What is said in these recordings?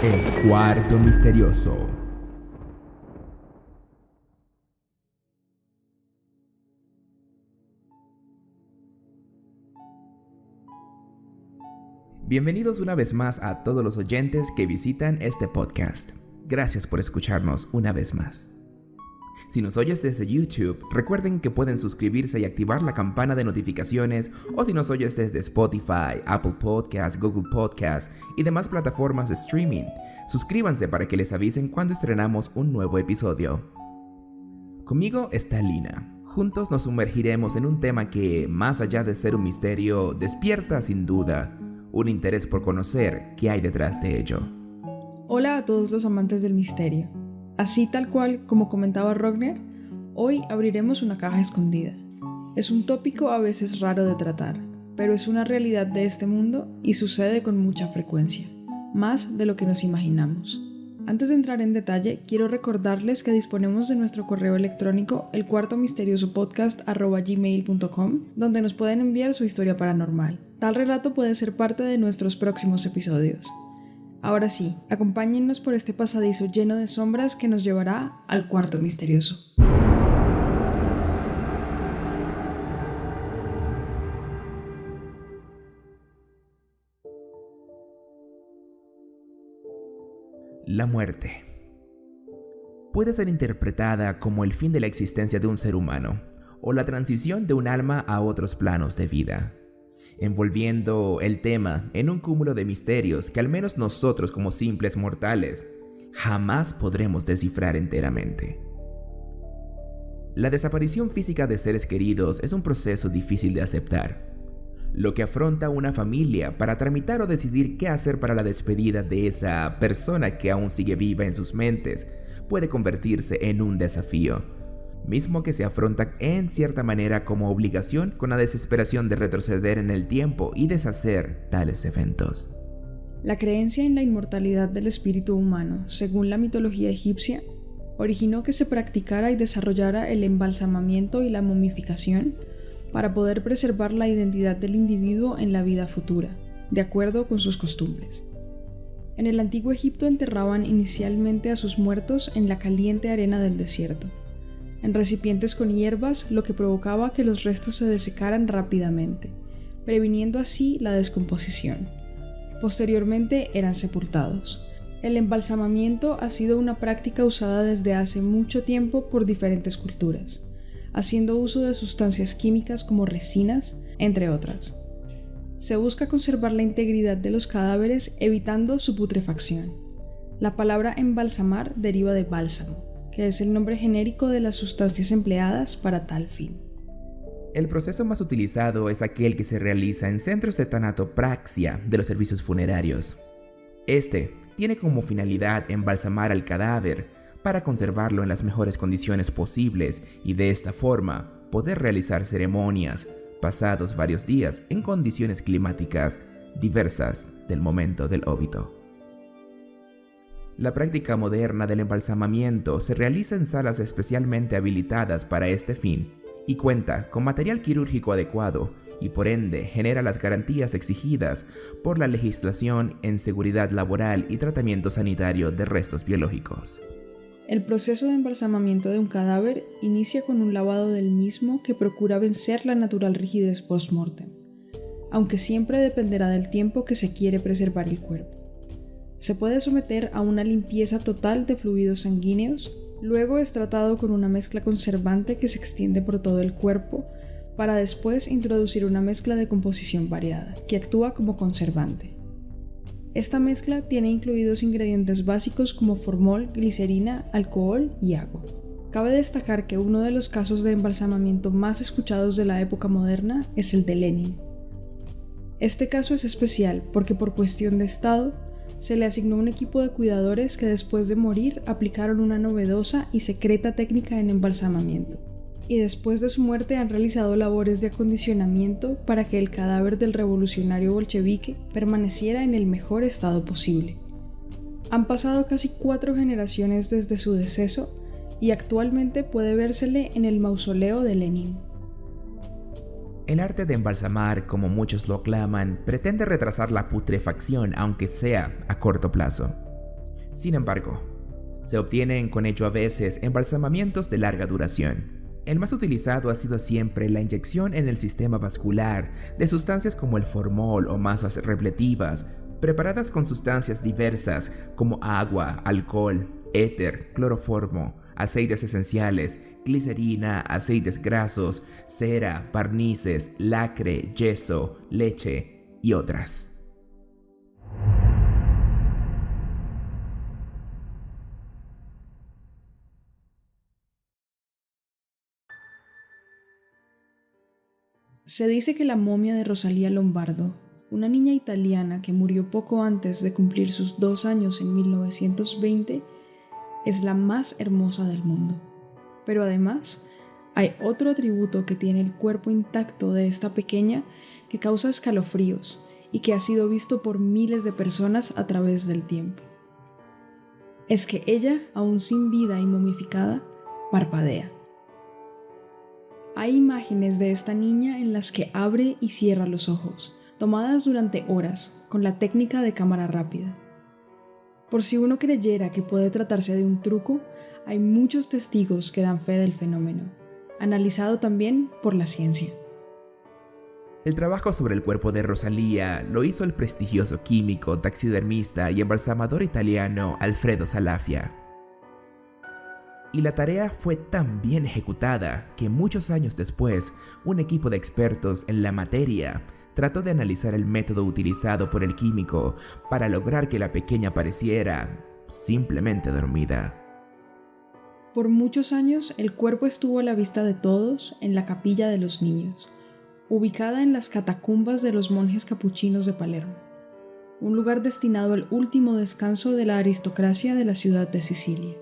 El cuarto misterioso. Bienvenidos una vez más a todos los oyentes que visitan este podcast. Gracias por escucharnos una vez más. Si nos oyes desde YouTube, recuerden que pueden suscribirse y activar la campana de notificaciones, o si nos oyes desde Spotify, Apple Podcasts, Google Podcasts y demás plataformas de streaming, suscríbanse para que les avisen cuando estrenamos un nuevo episodio. Conmigo está Lina. Juntos nos sumergiremos en un tema que, más allá de ser un misterio, despierta sin duda un interés por conocer qué hay detrás de ello. Hola a todos los amantes del misterio. Así tal cual como comentaba Rogner, hoy abriremos una caja escondida. Es un tópico a veces raro de tratar, pero es una realidad de este mundo y sucede con mucha frecuencia, más de lo que nos imaginamos. Antes de entrar en detalle, quiero recordarles que disponemos de nuestro correo electrónico elcuartomisteriosopodcast@gmail.com, donde nos pueden enviar su historia paranormal. Tal relato puede ser parte de nuestros próximos episodios. Ahora sí, acompáñennos por este pasadizo lleno de sombras que nos llevará al cuarto misterioso. La muerte puede ser interpretada como el fin de la existencia de un ser humano o la transición de un alma a otros planos de vida, envolviendo el tema en un cúmulo de misterios que al menos nosotros como simples mortales jamás podremos descifrar enteramente. La desaparición física de seres queridos es un proceso difícil de aceptar, lo que afronta una familia para tramitar o decidir qué hacer para la despedida de esa persona que aún sigue viva en sus mentes puede convertirse en un desafío, mismo que se afronta en cierta manera como obligación, con la desesperación de retroceder en el tiempo y deshacer tales eventos. La creencia en la inmortalidad del espíritu humano, según la mitología egipcia, originó que se practicara y desarrollara el embalsamamiento y la momificación para poder preservar la identidad del individuo en la vida futura, de acuerdo con sus costumbres. En el antiguo Egipto enterraban inicialmente a sus muertos en la caliente arena del desierto, en recipientes con hierbas, lo que provocaba que los restos se desecaran rápidamente, previniendo así la descomposición. Posteriormente eran sepultados. El embalsamamiento ha sido una práctica usada desde hace mucho tiempo por diferentes culturas, haciendo uso de sustancias químicas como resinas, entre otras. Se busca conservar la integridad de los cadáveres evitando su putrefacción. La palabra embalsamar deriva de bálsamo, que es el nombre genérico de las sustancias empleadas para tal fin. El proceso más utilizado es aquel que se realiza en centros de tanatopraxia de los servicios funerarios. Este tiene como finalidad embalsamar al cadáver para conservarlo en las mejores condiciones posibles y de esta forma poder realizar ceremonias pasados varios días en condiciones climáticas diversas del momento del óbito. La práctica moderna del embalsamamiento se realiza en salas especialmente habilitadas para este fin y cuenta con material quirúrgico adecuado y por ende genera las garantías exigidas por la legislación en seguridad laboral y tratamiento sanitario de restos biológicos. El proceso de embalsamamiento de un cadáver inicia con un lavado del mismo que procura vencer la natural rigidez post-mortem, aunque siempre dependerá del tiempo que se quiere preservar el cuerpo. Se puede someter a una limpieza total de fluidos sanguíneos, luego es tratado con una mezcla conservante que se extiende por todo el cuerpo, para después introducir una mezcla de composición variada, que actúa como conservante. Esta mezcla tiene incluidos ingredientes básicos como formol, glicerina, alcohol y agua. Cabe destacar que uno de los casos de embalsamamiento más escuchados de la época moderna es el de Lenin. Este caso es especial porque por cuestión de estado, se le asignó un equipo de cuidadores que después de morir aplicaron una novedosa y secreta técnica en embalsamamiento. Y después de su muerte han realizado labores de acondicionamiento para que el cadáver del revolucionario bolchevique permaneciera en el mejor estado posible. Han pasado casi 4 generaciones desde su deceso y actualmente puede vérsele en el mausoleo de Lenin. El arte de embalsamar, como muchos lo aclaman, pretende retrasar la putrefacción, aunque sea a corto plazo. Sin embargo, se obtienen con ello a veces embalsamamientos de larga duración. El más utilizado ha sido siempre la inyección en el sistema vascular de sustancias como el formol o masas repletivas, preparadas con sustancias diversas como agua, alcohol, éter, cloroformo, aceites esenciales, glicerina, aceites grasos, cera, barnices, lacre, yeso, leche y otras. Se dice que la momia de Rosalía Lombardo, una niña italiana que murió poco antes de cumplir sus 2 años en 1920, es la más hermosa del mundo. Pero además, hay otro atributo que tiene el cuerpo intacto de esta pequeña que causa escalofríos y que ha sido visto por miles de personas a través del tiempo. Es que ella, aún sin vida y momificada, parpadea. Hay imágenes de esta niña en las que abre y cierra los ojos, tomadas durante horas con la técnica de cámara rápida. Por si uno creyera que puede tratarse de un truco, hay muchos testigos que dan fe del fenómeno, analizado también por la ciencia. El trabajo sobre el cuerpo de Rosalía lo hizo el prestigioso químico, taxidermista y embalsamador italiano Alfredo Salafia. Y la tarea fue tan bien ejecutada que muchos años después, un equipo de expertos en la materia trató de analizar el método utilizado por el químico para lograr que la pequeña pareciera simplemente dormida. Por muchos años, el cuerpo estuvo a la vista de todos en la Capilla de los Niños, ubicada en las catacumbas de los monjes capuchinos de Palermo, un lugar destinado al último descanso de la aristocracia de la ciudad de Sicilia.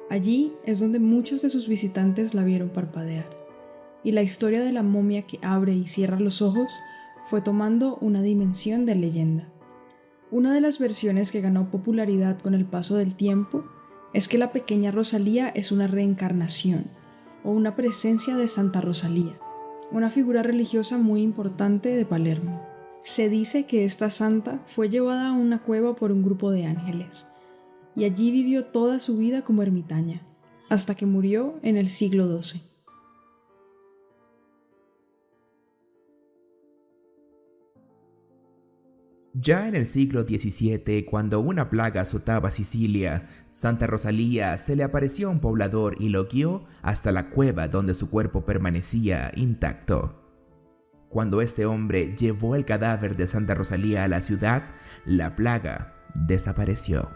Allí es donde muchos de sus visitantes la vieron parpadear, y la historia de la momia que abre y cierra los ojos fue tomando una dimensión de leyenda. Una de las versiones que ganó popularidad con el paso del tiempo es que la pequeña Rosalía es una reencarnación o una presencia de Santa Rosalía, una figura religiosa muy importante de Palermo. Se dice que esta santa fue llevada a una cueva por un grupo de ángeles, y allí vivió toda su vida como ermitaña, hasta que murió en el siglo XII. Ya en el siglo XVII, cuando una plaga azotaba Sicilia, Santa Rosalía se le apareció a un poblador y lo guió hasta la cueva donde su cuerpo permanecía intacto. Cuando este hombre llevó el cadáver de Santa Rosalía a la ciudad, la plaga desapareció.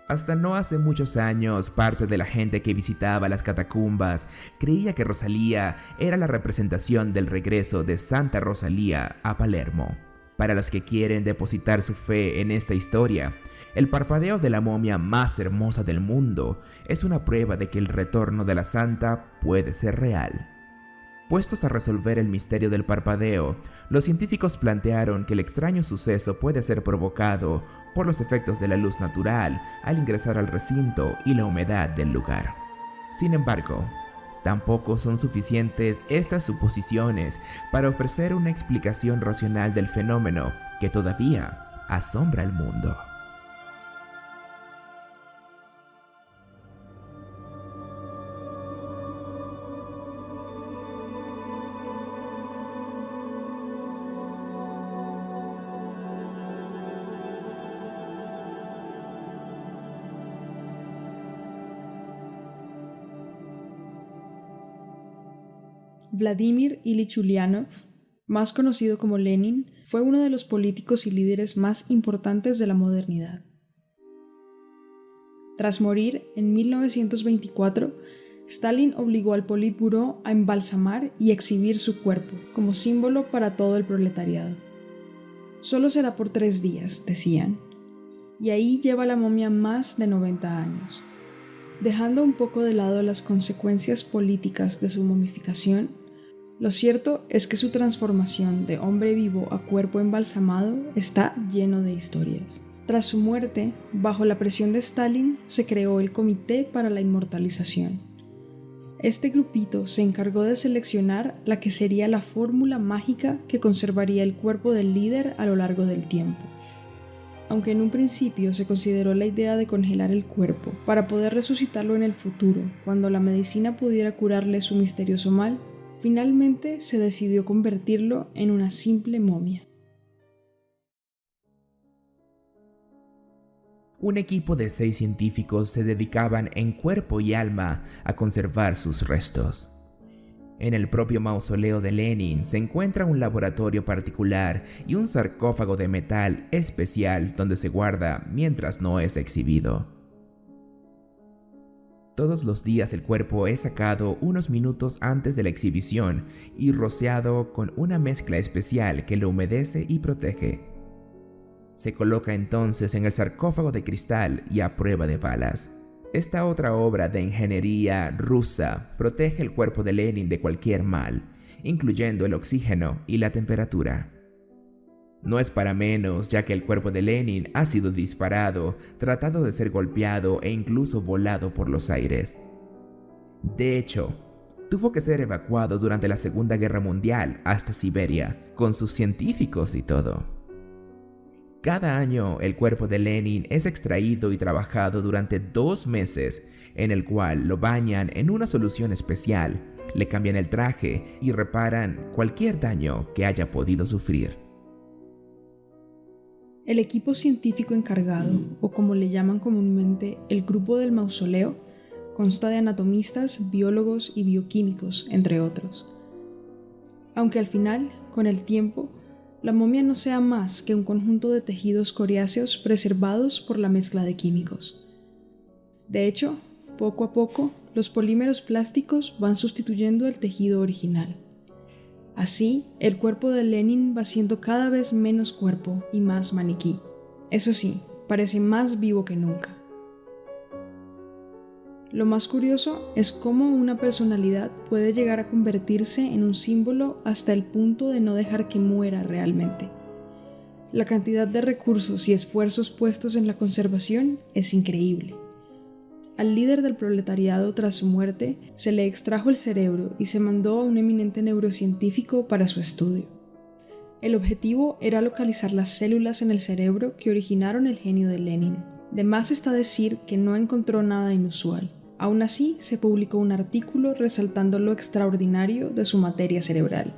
Hasta no hace muchos años, parte de la gente que visitaba las catacumbas creía que Rosalía era la representación del regreso de Santa Rosalía a Palermo. Para los que quieren depositar su fe en esta historia, el parpadeo de la momia más hermosa del mundo es una prueba de que el retorno de la santa puede ser real. Puestos a resolver el misterio del parpadeo, los científicos plantearon que el extraño suceso puede ser provocado por los efectos de la luz natural al ingresar al recinto y la humedad del lugar. Sin embargo, tampoco son suficientes estas suposiciones para ofrecer una explicación racional del fenómeno que todavía asombra al mundo. Vladimir Ilich Ulyanov, más conocido como Lenin, fue uno de los políticos y líderes más importantes de la modernidad. Tras morir en 1924, Stalin obligó al Politburó a embalsamar y exhibir su cuerpo como símbolo para todo el proletariado. Solo será por 3 días, decían, y ahí lleva la momia más de 90 años. Dejando un poco de lado las consecuencias políticas de su momificación, lo cierto es que su transformación de hombre vivo a cuerpo embalsamado está lleno de historias. Tras su muerte, bajo la presión de Stalin, se creó el Comité para la Inmortalización. Este grupito se encargó de seleccionar la que sería la fórmula mágica que conservaría el cuerpo del líder a lo largo del tiempo. Aunque en un principio se consideró la idea de congelar el cuerpo para poder resucitarlo en el futuro, cuando la medicina pudiera curarle su misterioso mal, finalmente se decidió convertirlo en una simple momia. Un equipo de 6 científicos se dedicaban en cuerpo y alma a conservar sus restos. En el propio mausoleo de Lenin se encuentra un laboratorio particular y un sarcófago de metal especial donde se guarda mientras no es exhibido. Todos los días el cuerpo es sacado unos minutos antes de la exhibición y rociado con una mezcla especial que lo humedece y protege. Se coloca entonces en el sarcófago de cristal y a prueba de balas. Esta otra obra de ingeniería rusa protege el cuerpo de Lenin de cualquier mal, incluyendo el oxígeno y la temperatura. No es para menos, ya que el cuerpo de Lenin ha sido disparado, tratado de ser golpeado e incluso volado por los aires. De hecho, tuvo que ser evacuado durante la Segunda Guerra Mundial hasta Siberia, con sus científicos y todo. Cada año el cuerpo de Lenin es extraído y trabajado durante 2 meses, en el cual lo bañan en una solución especial, le cambian el traje y reparan cualquier daño que haya podido sufrir. El equipo científico encargado, o como le llaman comúnmente, el grupo del mausoleo, consta de anatomistas, biólogos y bioquímicos, entre otros. Aunque al final, con el tiempo, la momia no sea más que un conjunto de tejidos coriáceos preservados por la mezcla de químicos. De hecho, poco a poco, los polímeros plásticos van sustituyendo el tejido original. Así, el cuerpo de Lenin va siendo cada vez menos cuerpo y más maniquí. Eso sí, parece más vivo que nunca. Lo más curioso es cómo una personalidad puede llegar a convertirse en un símbolo hasta el punto de no dejar que muera realmente. La cantidad de recursos y esfuerzos puestos en la conservación es increíble. Al líder del proletariado tras su muerte se le extrajo el cerebro y se mandó a un eminente neurocientífico para su estudio. El objetivo era localizar las células en el cerebro que originaron el genio de Lenin. De más está decir que no encontró nada inusual. Aún así, se publicó un artículo resaltando lo extraordinario de su materia cerebral.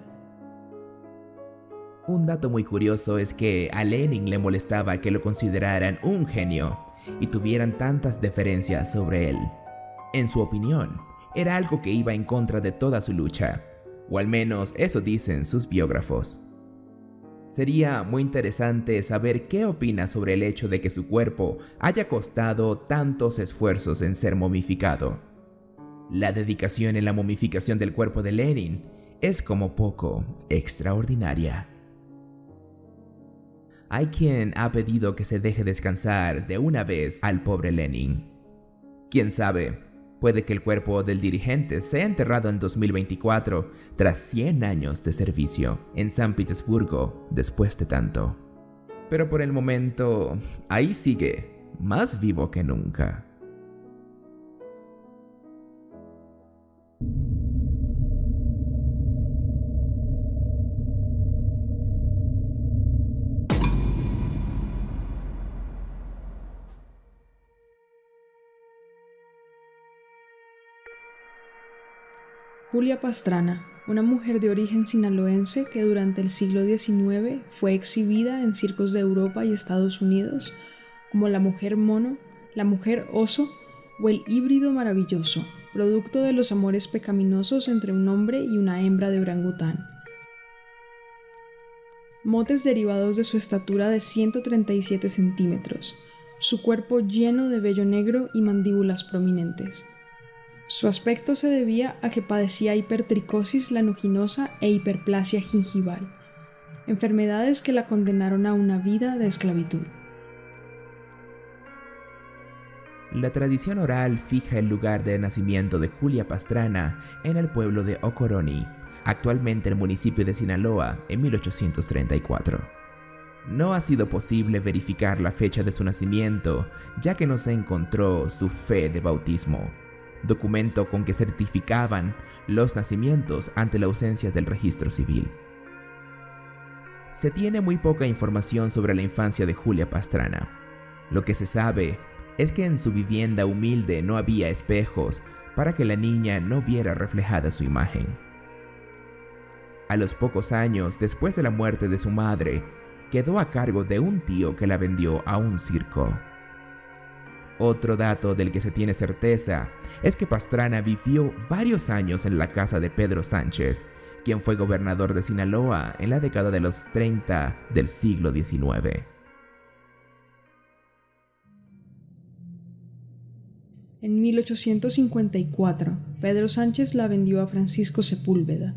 Un dato muy curioso es que a Lenin le molestaba que lo consideraran un genio y tuvieran tantas deferencias sobre él. En su opinión, era algo que iba en contra de toda su lucha, o al menos eso dicen sus biógrafos. Sería muy interesante saber qué opina sobre el hecho de que su cuerpo haya costado tantos esfuerzos en ser momificado. La dedicación en la momificación del cuerpo de Lenin es como poco extraordinaria. Hay quien ha pedido que se deje descansar de una vez al pobre Lenin. Quién sabe, puede que el cuerpo del dirigente sea enterrado en 2024 tras 100 años de servicio en San Petersburgo después de tanto. Pero por el momento, ahí sigue, más vivo que nunca. Julia Pastrana, una mujer de origen sinaloense que durante el siglo XIX fue exhibida en circos de Europa y Estados Unidos como la mujer mono, la mujer oso o el híbrido maravilloso, producto de los amores pecaminosos entre un hombre y una hembra de orangután. Motes derivados de su estatura de 137 centímetros, su cuerpo lleno de vello negro y mandíbulas prominentes. Su aspecto se debía a que padecía hipertricosis lanuginosa e hiperplasia gingival, enfermedades que la condenaron a una vida de esclavitud. La tradición oral fija el lugar de nacimiento de Julia Pastrana en el pueblo de Ocoroni, actualmente el municipio de Sinaloa, en 1834. No ha sido posible verificar la fecha de su nacimiento, ya que no se encontró su fe de bautismo, documento con que certificaban los nacimientos ante la ausencia del registro civil. Se tiene muy poca información sobre la infancia de Julia Pastrana. Lo que se sabe es que en su vivienda humilde no había espejos para que la niña no viera reflejada su imagen. A los pocos años después de la muerte de su madre, quedó a cargo de un tío que la vendió a un circo. Otro dato del que se tiene certeza es que Pastrana vivió varios años en la casa de Pedro Sánchez, quien fue gobernador de Sinaloa en la década de los 30 del siglo XIX. En 1854, Pedro Sánchez la vendió a Francisco Sepúlveda,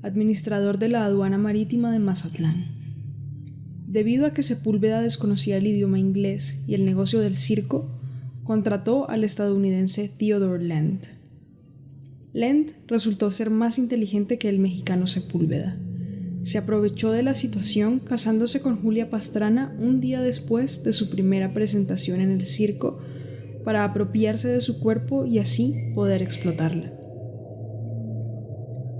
administrador de la aduana marítima de Mazatlán. Debido a que Sepúlveda desconocía el idioma inglés y el negocio del circo, contrató al estadounidense Theodore Land. Land resultó ser más inteligente que el mexicano Sepúlveda. Se aprovechó de la situación casándose con Julia Pastrana un día después de su primera presentación en el circo para apropiarse de su cuerpo y así poder explotarla.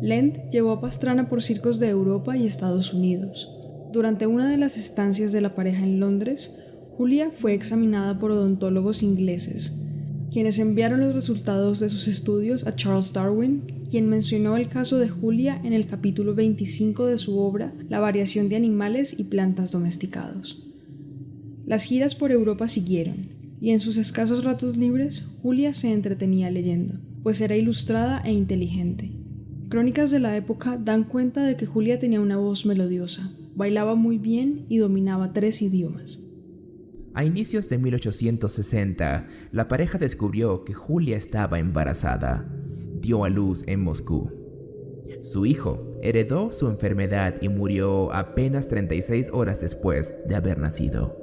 Land llevó a Pastrana por circos de Europa y Estados Unidos. Durante una de las estancias de la pareja en Londres, Julia fue examinada por odontólogos ingleses, quienes enviaron los resultados de sus estudios a Charles Darwin, quien mencionó el caso de Julia en el capítulo 25 de su obra La variación de animales y plantas domesticados. Las giras por Europa siguieron, y en sus escasos ratos libres, Julia se entretenía leyendo, pues era ilustrada e inteligente. Crónicas de la época dan cuenta de que Julia tenía una voz melodiosa, bailaba muy bien y dominaba 3 idiomas. A inicios de 1860, la pareja descubrió que Julia estaba embarazada. Dio a luz en Moscú. Su hijo heredó su enfermedad y murió apenas 36 horas después de haber nacido.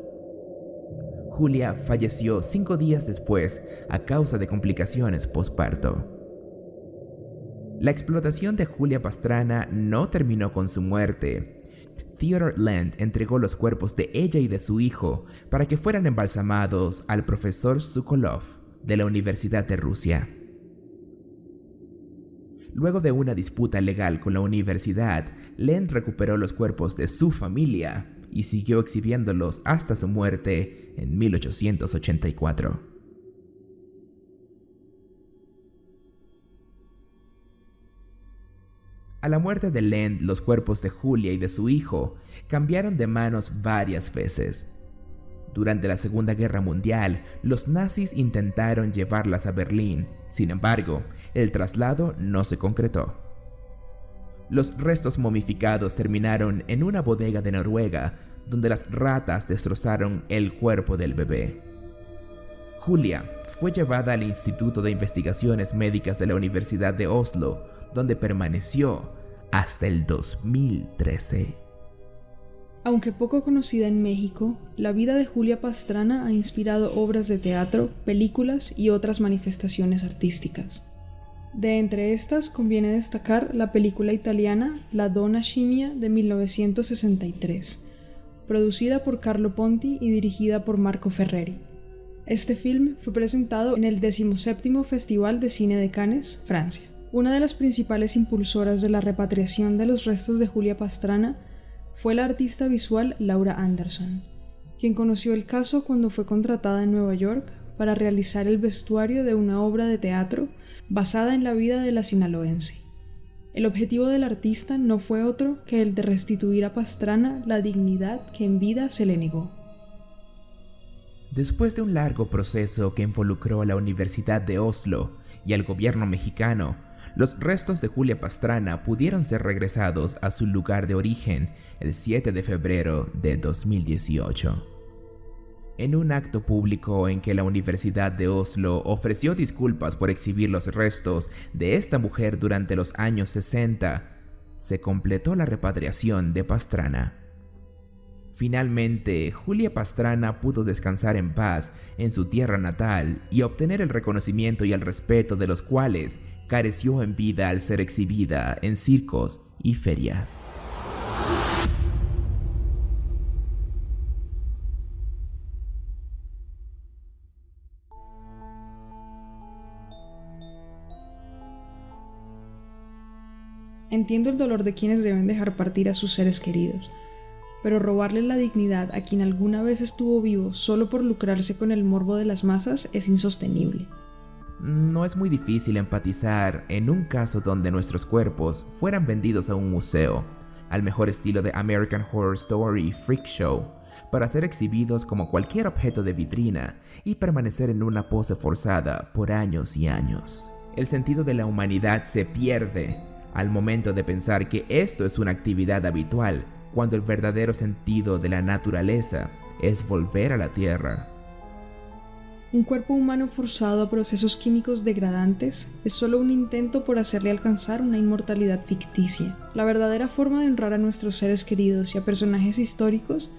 Julia falleció 5 días después a causa de complicaciones posparto. La explotación de Julia Pastrana no terminó con su muerte. Theodore Land entregó los cuerpos de ella y de su hijo para que fueran embalsamados al profesor Sokolov de la Universidad de Rusia. Luego de una disputa legal con la universidad, Land recuperó los cuerpos de su familia y siguió exhibiéndolos hasta su muerte en 1884. A la muerte de Land, los cuerpos de Julia y de su hijo cambiaron de manos varias veces. Durante la Segunda Guerra Mundial, los nazis intentaron llevarlas a Berlín. Sin embargo, el traslado no se concretó. Los restos momificados terminaron en una bodega de Noruega, donde las ratas destrozaron el cuerpo del bebé. Julia fue llevada al Instituto de Investigaciones Médicas de la Universidad de Oslo, donde permaneció hasta el 2013. Aunque poco conocida en México, la vida de Julia Pastrana ha inspirado obras de teatro, películas y otras manifestaciones artísticas. De entre estas conviene destacar la película italiana La Donna Scimmia de 1963, producida por Carlo Ponti y dirigida por Marco Ferreri. Este film fue presentado en el 17º Festival de Cine de Cannes, Francia. Una de las principales impulsoras de la repatriación de los restos de Julia Pastrana fue la artista visual Laura Anderson, quien conoció el caso cuando fue contratada en Nueva York para realizar el vestuario de una obra de teatro basada en la vida de la sinaloense. El objetivo del artista no fue otro que el de restituir a Pastrana la dignidad que en vida se le negó. Después de un largo proceso que involucró a la Universidad de Oslo y al gobierno mexicano, los restos de Julia Pastrana pudieron ser regresados a su lugar de origen el 7 de febrero de 2018. En un acto público en que la Universidad de Oslo ofreció disculpas por exhibir los restos de esta mujer durante los años 60, se completó la repatriación de Pastrana. Finalmente, Julia Pastrana pudo descansar en paz en su tierra natal y obtener el reconocimiento y el respeto de los cuales careció en vida al ser exhibida en circos y ferias. Entiendo el dolor de quienes deben dejar partir a sus seres queridos, pero robarle la dignidad a quien alguna vez estuvo vivo solo por lucrarse con el morbo de las masas es insostenible. No es muy difícil empatizar en un caso donde nuestros cuerpos fueran vendidos a un museo, al mejor estilo de American Horror Story Freak Show, para ser exhibidos como cualquier objeto de vitrina y permanecer en una pose forzada por años y años. El sentido de la humanidad se pierde al momento de pensar que esto es una actividad habitual, cuando el verdadero sentido de la naturaleza es volver a la tierra. Un cuerpo humano forzado a procesos químicos degradantes es solo un intento por hacerle alcanzar una inmortalidad ficticia. La verdadera forma de honrar a nuestros seres queridos y a personajes históricos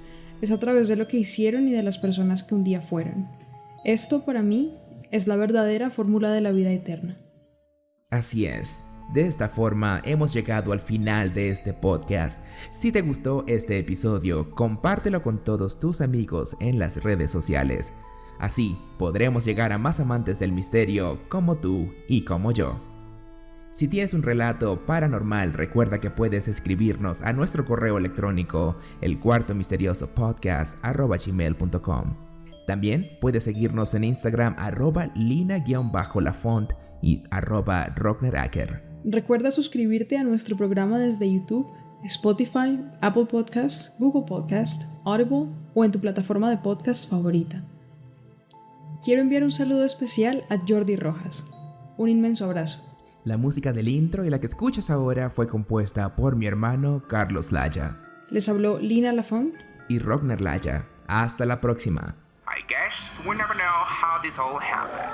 es a través de lo que hicieron y de las personas que un día fueron. Esto, para mí, es la verdadera fórmula de la vida eterna. Así es. De esta forma hemos llegado al final de este podcast. Si te gustó este episodio, compártelo con todos tus amigos en las redes sociales. Así podremos llegar a más amantes del misterio como tú y como yo. Si tienes un relato paranormal, recuerda que puedes escribirnos a nuestro correo electrónico elcuartomisteriosopodcast@gmail.com. También puedes seguirnos en Instagram @lina_lafont y @rockneracker. Recuerda suscribirte a nuestro programa desde YouTube, Spotify, Apple Podcasts, Google Podcasts, Audible o en tu plataforma de podcast favorita. Quiero enviar un saludo especial a Jordi Rojas. Un inmenso abrazo. La música del intro y la que escuchas ahora fue compuesta por mi hermano Carlos Laya. Les habló Lina Lafont y Rockner Laya. Hasta la próxima. I guess we never know how this all happened.